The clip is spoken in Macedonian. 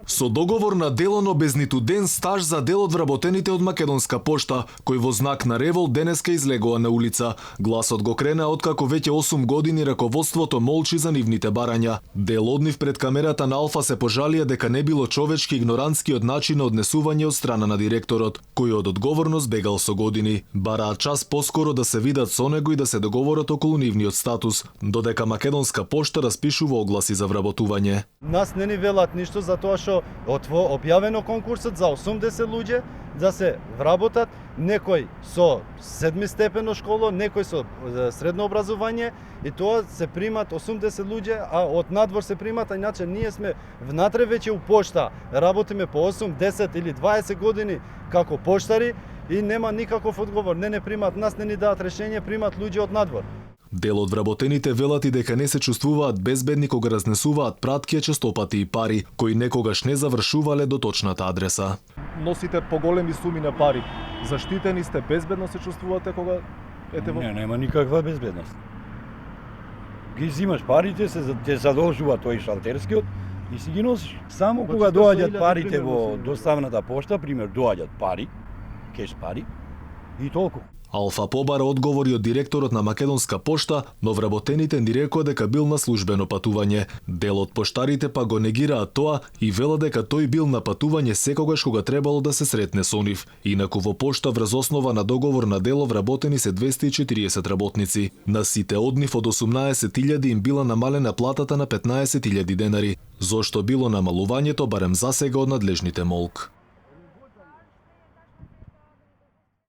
Со договор на дело, но без ниту ден стаж за дел од вработените од Македонска пошта, кој во знак на револ денеска излегува на улица. Гласот го крена откако веќе 8 години раководството молчи за нивните барања. Дел од нив пред камерата на Алфа се пожалија дека не било човечки игнорантски од начин на однесување од страна на директорот, кој од одговорност бегал со години. Бараат час поскоро да се видат со него и да се договорат околу нивниот статус, додека Македонска пошта распишува огласи за вработување. Нас не ни велат ништо за тоа што објавено конкурсот за 80 луѓе да се вработат, некој со 7 степено школо, некој со средно образование, и тоа се примат 80 луѓе, а од надвор се примат, а иначе ние сме внатре веќе у пошта, работиме по 8, 10 или 20 години како поштари и нема никаков одговор, не примат нас, не ни даат решение, примат луѓе од надвор. Дел од вработените велат и дека не се чувствуваат безбедни кога разнесуваат пратки, честопати и пари, кои некогаш не завршувале до точната адреса. Носите поголеми суми на пари. Заштитени сте, безбедно се чувствувате кога Не, нема никаква безбедност. Ги взимаш парите, те задолжува тој шалтерскиот и си ги носиш. Само кога доаѓаат парите во доставната пошта, пример, доаѓаат пари, кеш пари, и толку. Алфа побара одговори од директорот на Македонска пошта, но вработените ни рекоа дека бил на службено патување. Дел од поштарите па го негираат тоа и велат дека тој бил на патување секогаш кога требало да се сретне со нив. Инаку во пошта врз основа на договор на дело вработени се 240 работници. На сите од нив од 18.000 им била намалена платата на 15.000 денари, зошто било намалувањето барем засега од надлежните молк.